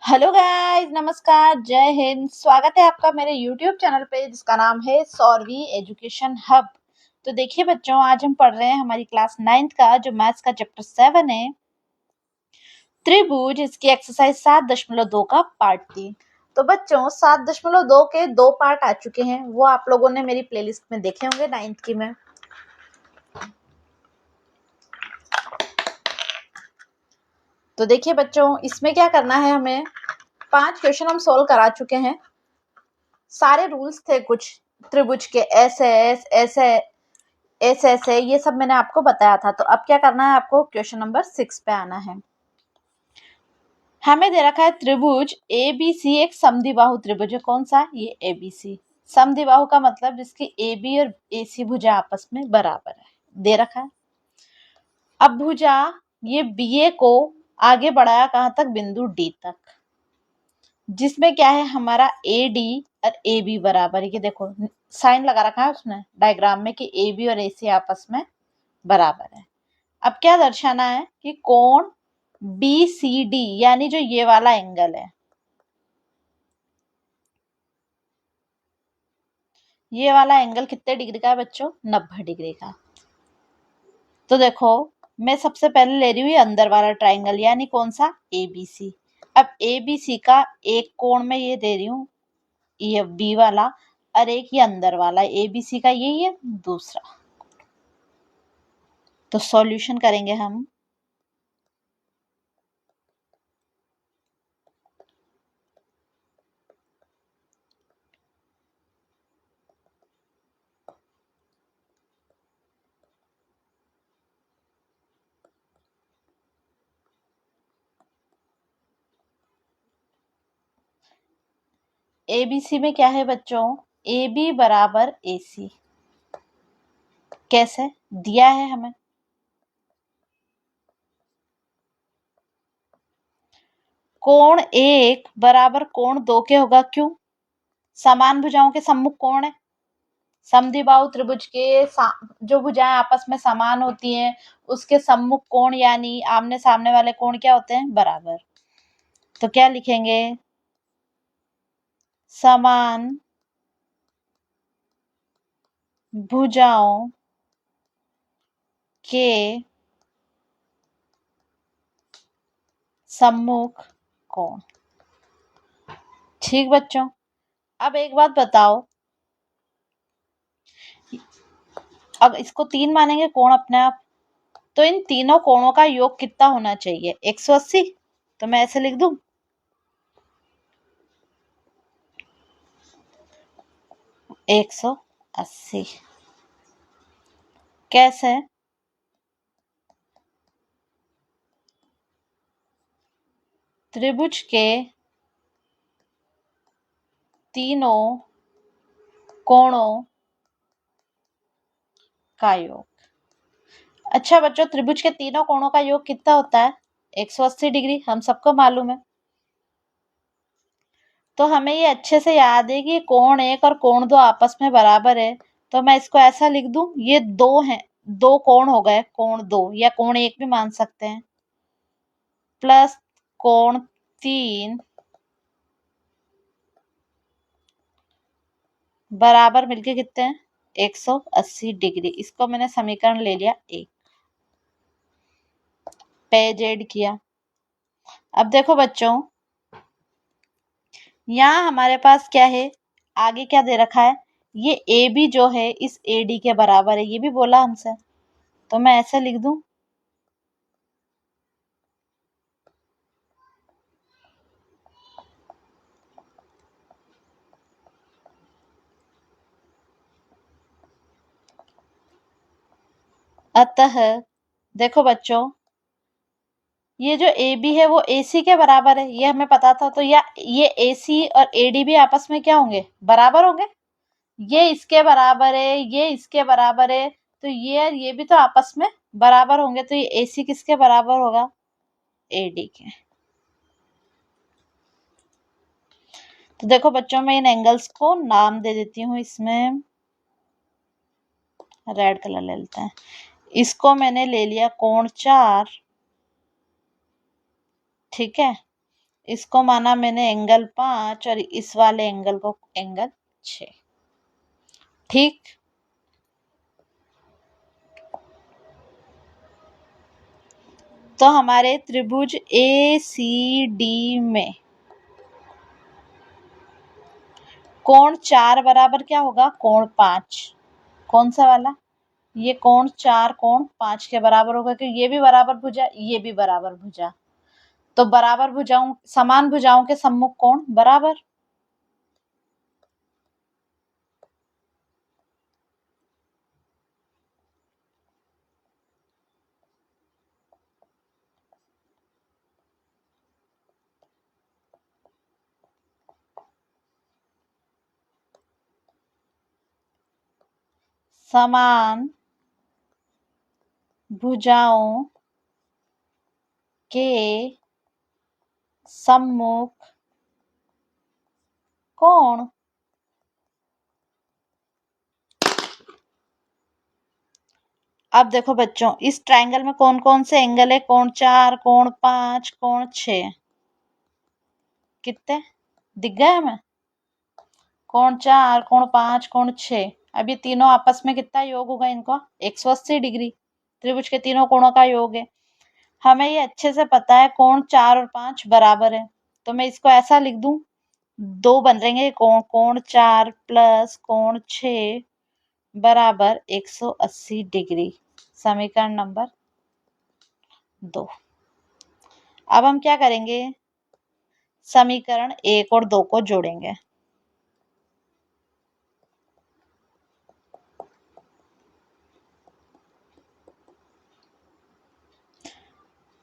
Hello guys, नमस्कार, जय हिंद। स्वागत है आपका मेरे यूट्यूब चैनल पे जिसका नाम है सौरवी एजुकेशन हब। तो देखिए बच्चों, आज हम पढ़ रहे हैं हमारी क्लास 9th का जो मैथ्स का चैप्टर 7 है, त्रिभुज। इसकी एक्सरसाइज 7.2 का पार्ट 3। तो बच्चों 7.2 के 2 पार्ट आ चुके हैं, वो आप लोगों ने मेरी प्लेलिस्ट में देखे होंगे 9th की में। तो देखिए बच्चों, इसमें क्या करना है, हमें 5 क्वेश्चन हम सोल्व करा चुके हैं। सारे रूल्स थे कुछ त्रिभुज के, ऐसे ऐसे ऐसे ऐसे, ये सब मैंने आपको बताया था। तो अब क्या करना है, आपको क्वेश्चन नंबर 6 पे आना है। हमें दे रखा है त्रिभुज एबीसी एक समद्विबाहु त्रिभुज है। कौन सा? ये एबीसी। समद्विबाहु का मतलब जिसकी एबी और एसी भुजा आपस में बराबर है, दे रखा है। अब भुजा ये बीए को आगे बढ़ाया कहां तक? बिंदु डी तक, जिसमें क्या है हमारा ए डी और ए बी बराबर है। ये देखो साइन लगा रखा है उसने डायग्राम में कि ए बी और ए सी आपस में बराबर है। अब क्या दर्शाना है कि कोण बी सी डी, यानी जो ये वाला एंगल है, ये वाला एंगल कितने डिग्री का है बच्चों? 90 डिग्री का। तो देखो मैं सबसे पहले ले रही हूँ अंदर वाला ट्राइंगल, यानी कौन सा? एबीसी। अब एबीसी का एक कोण में ये दे रही हूँ, ये बी वाला, और एक ये अंदर वाला एबीसी का, यही है दूसरा। तो सॉल्यूशन करेंगे हम। एबीसी में क्या है बच्चों? ए बी बराबर ए सी। कैसे दिया है हमें? कोण एक बराबर कोण दो के होगा। क्यों? समान भुजाओं के सम्मुख कोण है। समद्विबाहु त्रिभुज के जो भुजाएं आपस में समान होती हैं, उसके सम्मुख कोण यानी आमने सामने वाले कोण क्या होते हैं? बराबर। तो क्या लिखेंगे? समान भुजाओं के सम्मुख कोण। ठीक बच्चों, अब एक बात बताओ, अब इसको 3 मानेंगे कोण अपने आप, तो इन तीनों कोणों का योग कितना होना चाहिए? 180। तो मैं ऐसे लिख दूं, 180। कैसे? त्रिभुज के तीनों कोणों का योग। अच्छा बच्चों, त्रिभुज के तीनों कोणों का योग कितना होता है? 180 डिग्री, हम सबको मालूम है। तो हमें ये अच्छे से याद है कि कोण एक और कोण दो आपस में बराबर है। तो मैं इसको ऐसा लिख दूं, ये दो हैं, दो कोण हो गए, कोण दो या कोण एक भी मान सकते हैं, प्लस कोण तीन बराबर मिलके कितने हैं? 180 डिग्री। इसको मैंने समीकरण ले लिया एक, पेज ऐड किया। अब देखो बच्चों, यहाँ हमारे पास क्या है, आगे क्या दे रखा है? ये ए बी जो है इस ए डी के बराबर है, ये भी बोला हमसे। तो मैं ऐसे लिख दूं, अतः देखो बच्चों, ये जो ए बी है वो ए सी के बराबर है, ये हमें पता था। तो या ये ए सी और ए डी भी आपस में क्या होंगे? बराबर होंगे। ये इसके बराबर है, ये इसके बराबर है, तो ये और ये भी तो आपस में बराबर होंगे। तो ये ए सी किसके बराबर होगा? ए डी के। तो देखो बच्चों, मैं इन एंगल्स को नाम दे देती हूँ, इसमें रेड कलर ले लेते हैं। इसको मैंने ले लिया कोण 4, ठीक है। इसको माना मैंने एंगल 5 और इस वाले एंगल को एंगल 6। ठीक, तो हमारे त्रिभुज ए सी डी में कोण 4 बराबर क्या होगा, कोण 5। कौन सा वाला, ये कोण 4 कोण 5 के बराबर होगा, क्योंकि ये भी बराबर भुजा, ये भी बराबर भुजा, तो बराबर भुजाओं, समान भुजाओं के सम्मुख कोण बराबर। समान भुजाओं के सम्मुख कोण। अब देखो बच्चों, इस ट्रायंगल में कौन कौन से एंगल है, कोण 4 कोण 5 कोण 6, कितने दिख गए हमें, कोण 4 कोण 5 कोण 6। अब ये तीनों आपस में कितना योग होगा इनका, 180 डिग्री, त्रिभुज के तीनों कोणों का योग है। हमें ये अच्छे से पता है कोण 4 और 5 बराबर है, तो मैं इसको ऐसा लिख दूं, दो बन रहेंगे कोण, कोण 4 प्लस कोण 6 बराबर 180 डिग्री, समीकरण नंबर 2। अब हम क्या करेंगे, समीकरण 1 और 2 को जोड़ेंगे।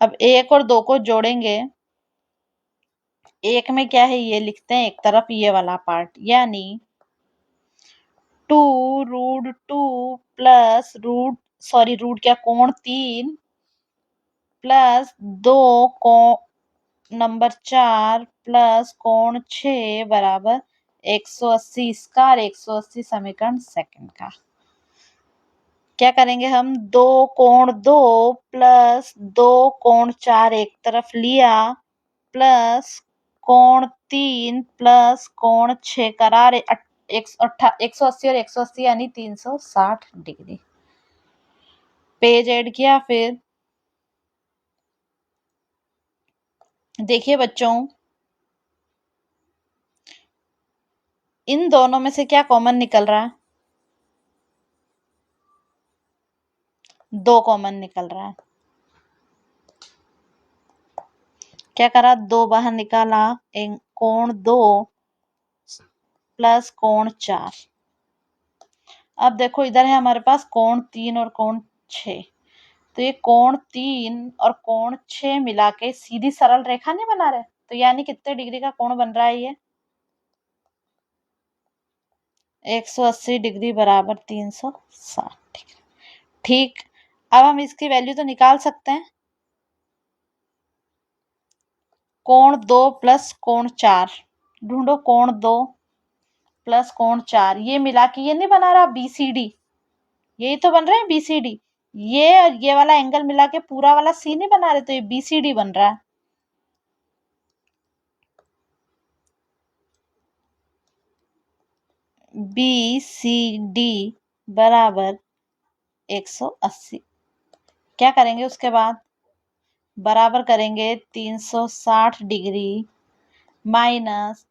अब 1 और 2 को जोड़ेंगे, एक में क्या है ये लिखते हैं, एक तरफ ये वाला पार्ट, यानी 2√2 प्लस रूट क्या, कोण 3 प्लस 2 कोण नंबर 4 प्लस कोण 6 बराबर 180, इसका और 180 समीकरण सेकंड का। क्या करेंगे हम, 2 प्लस 2 कोण 4 एक तरफ लिया, प्लस कोण 3 प्लस कोण 6 करार 180 और 180 यानी 360 डिग्री। पेज ऐड किया, फिर देखिए बच्चों, इन दोनों में से क्या कॉमन निकल रहा है, 2 कॉमन निकल रहा है। क्या करा, 2 बाहर निकाला, कोण 2 प्लस कोण 4। अब देखो इधर है हमारे पास कोण 3 और कोण 6, तो ये कोण 3 और कोण 6 मिला के सीधी सरल रेखा नहीं बना रहे, तो यानी कितने डिग्री का कोण बन रहा है ये, 180 डिग्री बराबर 360 डिग्री। ठीक, अब हम इसकी वैल्यू तो निकाल सकते हैं, कोण 2 प्लस कोण 4, ढूंढो, कोण 2 प्लस कोण 4, ये मिला के ये नहीं बना रहा बीसीडी, यही तो बन रहा है बीसीडी, ये और ये वाला एंगल मिला के पूरा वाला सी नहीं बना रहे, तो ये बीसीडी बन रहा है। BCD बराबर 180। क्या करेंगे उसके बाद, बराबर करेंगे 360 डिग्री माइनस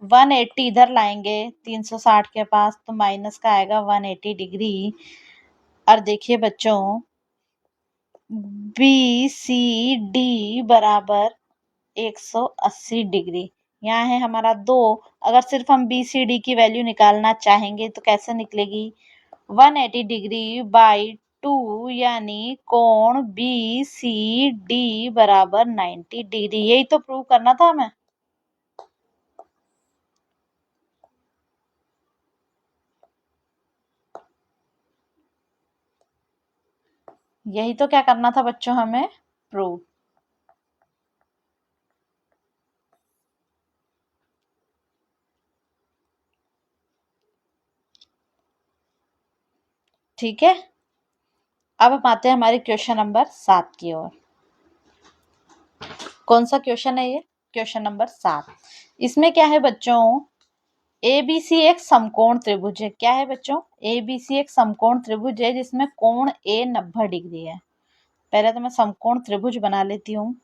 180, इधर लाएंगे 360 के पास, तो माइनस का आएगा 180 डिग्री। और देखिए बच्चों, BCD बराबर 180 डिग्री, यहाँ है हमारा 2। अगर सिर्फ हम BCD की वैल्यू निकालना चाहेंगे तो कैसे निकलेगी, 180 डिग्री बाई 2, यानी कोण BCD बराबर 90 डिग्री। यही तो प्रूव करना था हमें। यही तो क्या करना था बच्चों हमें, प्रूव। ठीक है, अब हम आते हैं हमारे क्वेश्चन नंबर 7 की ओर। कौन सा क्वेश्चन है ये, क्वेश्चन नंबर 7। इसमें क्या है बच्चों, एबीसी एक समकोण त्रिभुज है। क्या है बच्चों, एबीसी एक समकोण त्रिभुज है जिसमें कोण ए 90 डिग्री है। पहले तो मैं समकोण त्रिभुज बना लेती हूँ।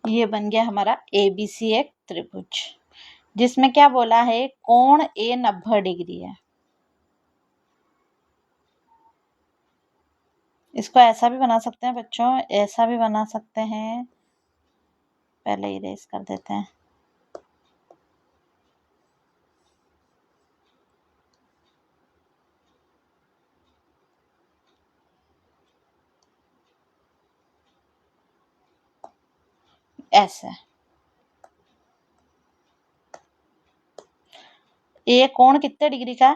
ये बन गया हमारा एबीसी एक त्रिभुज जिसमें क्या बोला है, कोण ए 90 डिग्री है। इसको ऐसा भी बना सकते हैं बच्चों, ऐसा भी बना सकते हैं। पहले इरेज कर देते हैं। ऐसे ये कोण कितने डिग्री का,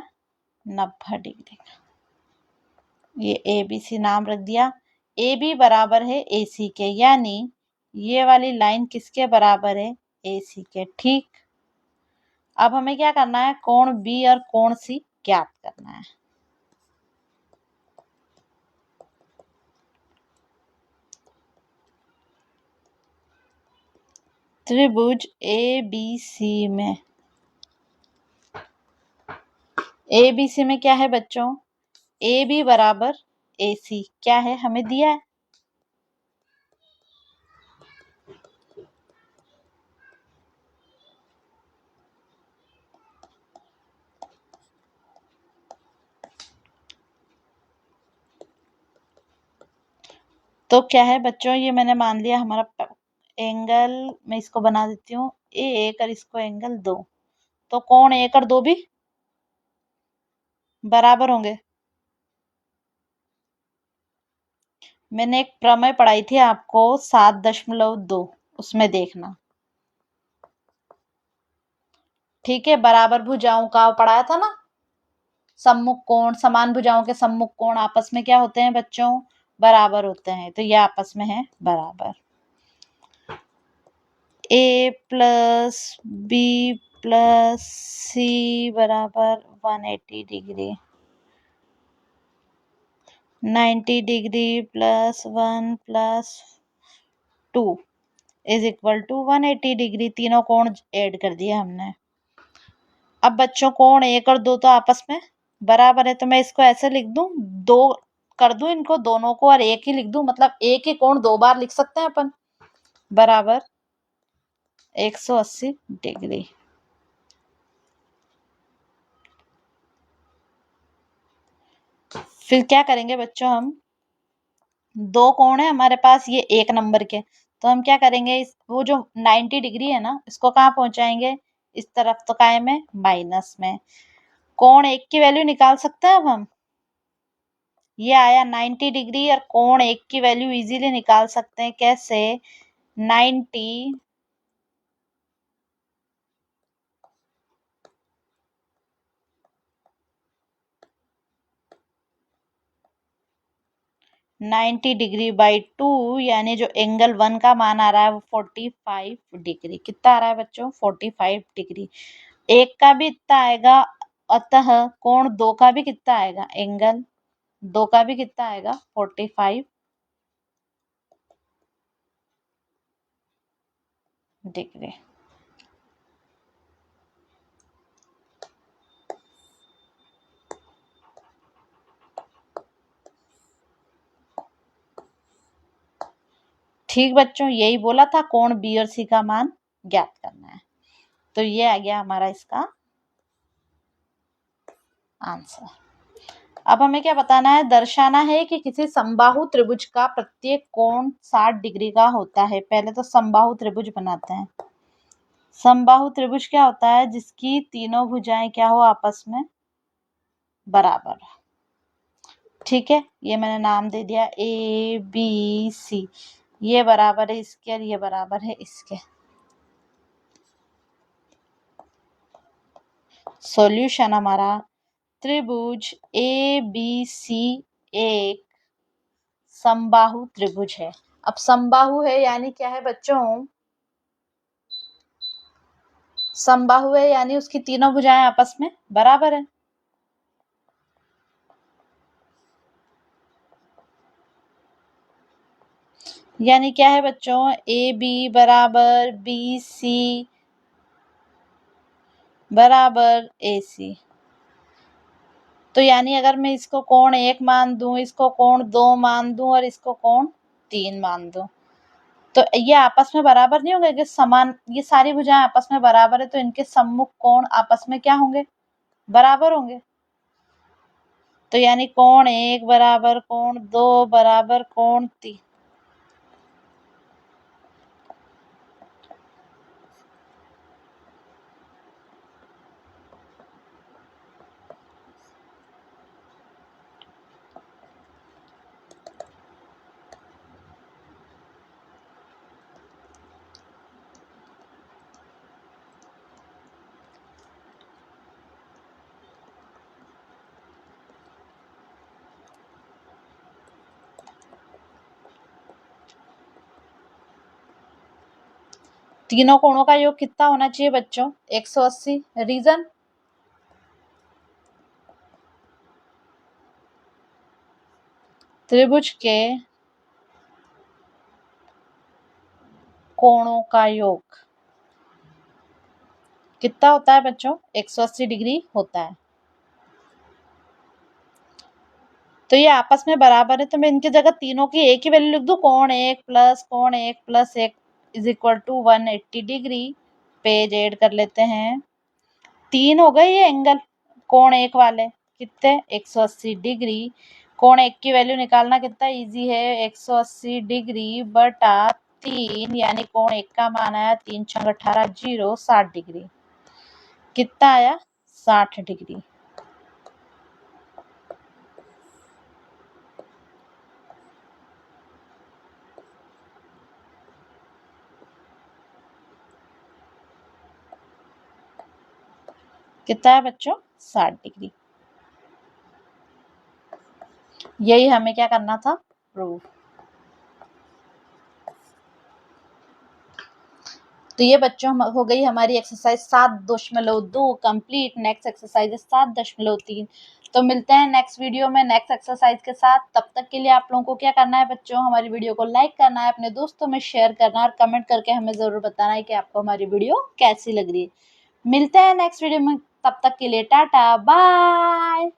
90 डिग्री का। ये ए बी सी नाम रख दिया। ए बी बराबर है ए सी के, यानी ये वाली लाइन किसके बराबर है, ए सी के। ठीक, अब हमें क्या करना है, कोण बी और कोण सी ज्ञात करना है। त्रिभुज ए बी सी में, ए बी सी में क्या है बच्चों, ए बी बराबर ए सी क्या है, हमें दिया है। तो क्या है बच्चों, ये मैंने मान लिया हमारा एंगल, मैं इसको बना देती हूँ ए एक और इसको एंगल 2। तो कोण 1 और 2 भी बराबर होंगे। मैंने एक प्रमेय पढ़ाई थी आपको 7.2, उसमें देखना। ठीक है, बराबर भुजाओं का पढ़ाया था ना, सम्मुख कोण, समान भुजाओं के सम्मुख कोण आपस में क्या होते हैं बच्चों, बराबर होते हैं। तो ये आपस में है बराबर। A plus B plus C बराबर 180 degree, 90 degree plus 1 plus 2 is equal to 180 degree. तीनों कोण ऐड कर दिया हमने। अब बच्चों कोण 1 और 2 तो आपस में बराबर है, तो मैं इसको ऐसे लिख दूं, 2 कर दूं इनको दोनों को और 1 ही लिख दूं, मतलब एक ही कोण 2 बार लिख सकते हैं अपन, बराबर 180 डिग्री। फिर क्या करेंगे बच्चों, हम 2 कोण है हमारे पास ये 1 नंबर के, तो हम क्या करेंगे, इस वो जो 90 डिग्री है ना, इसको कहाँ पहुंचाएंगे, इस तरफ, तो काय में, माइनस में। कोण 1 की वैल्यू निकाल सकते हैं अब हम, ये आया 90 डिग्री, और कोण 1 की वैल्यू इजीली निकाल सकते हैं। कैसे, 90 90 डिग्री बाई 2, यानी जो एंगल 1 का मान आ रहा है वो 45 डिग्री। कितना आ रहा है बच्चों, 45 डिग्री। एक का भी इतना आएगा, अतः कोण 2 का भी कितना आएगा, एंगल 2 का भी कितना आएगा, 45 डिग्री। ठीक बच्चों, यही बोला था, कोण बी और सी का मान ज्ञात करना है। तो ये आ गया हमारा इसका आंसर। अब हमें क्या बताना है, दर्शाना है कि किसी समबाहु त्रिभुज का प्रत्येक कोण 60 डिग्री का होता है। पहले तो समबाहु त्रिभुज बनाते हैं। समबाहु त्रिभुज क्या होता है, जिसकी तीनों भुजाएं क्या हो, आपस में बराबर। ठीक है, ये मैंने नाम दे दिया ए बी सी, ये बराबर है इसके और ये बराबर है इसके। सॉल्यूशन हमारा त्रिभुज ए बी सी एक समबाहु त्रिभुज है। अब समबाहु है यानी क्या है बच्चों, समबाहु है यानी उसकी तीनों भुजाएं आपस में बराबर है। यानी क्या है बच्चों, ए बी बराबर बी सी बराबर ए सी। तो यानी अगर मैं इसको कोण 1 मान दूं, इसको कोण 2 मान दूं और इसको कोण 3 मान दूं, तो ये आपस में बराबर नहीं होंगे कि समान, ये सारी भुजाएं आपस में बराबर है तो इनके सम्मुख कोण आपस में क्या होंगे, बराबर होंगे। तो यानी कोण 1 बराबर कोण 2 बराबर कोण 3। तीनों कोणों का योग कितना होना चाहिए बच्चों, 180। रीजन, त्रिभुज के कोणों का योग कितना होता है बच्चों, 180 डिग्री होता है। तो ये आपस में बराबर है, तो मैं इनकी जगह तीनों की एक ही वैल्यू लिख दूं, कोण 1 plus 1 is equal to 180 degree. पेज ऐड कर लेते हैं, 3 हो गए ये एंगल कोण 1 वाले, कितने, 180 डिग्री। कोण 1 की वैल्यू निकालना कितना इजी है, 180 डिग्री बटा 3, यानी कोण 1 का मान आया 3 × 18 0, 60 डिग्री। कितना आया, 60 डिग्री। कितना है बच्चों, 60 डिग्री। यही हमें क्या करना था, प्रूव। तो ये बच्चों हो गई हमारी एक्सरसाइज 7.2 कंप्लीट। Next exercise 7.3। तो मिलते हैं नेक्स्ट वीडियो में नेक्स्ट एक्सरसाइज के साथ। तब तक के लिए आप लोगों को क्या करना है बच्चों, हमारी वीडियो को लाइक करना है, अपने दोस्तों में शेयर करना है और कमेंट करके हमें जरूर बताना है कि आपको हमारी वीडियो कैसी लग रही है। मिलते हैं नेक्स्ट वीडियो में, तब तक के लिए टाटा बाय।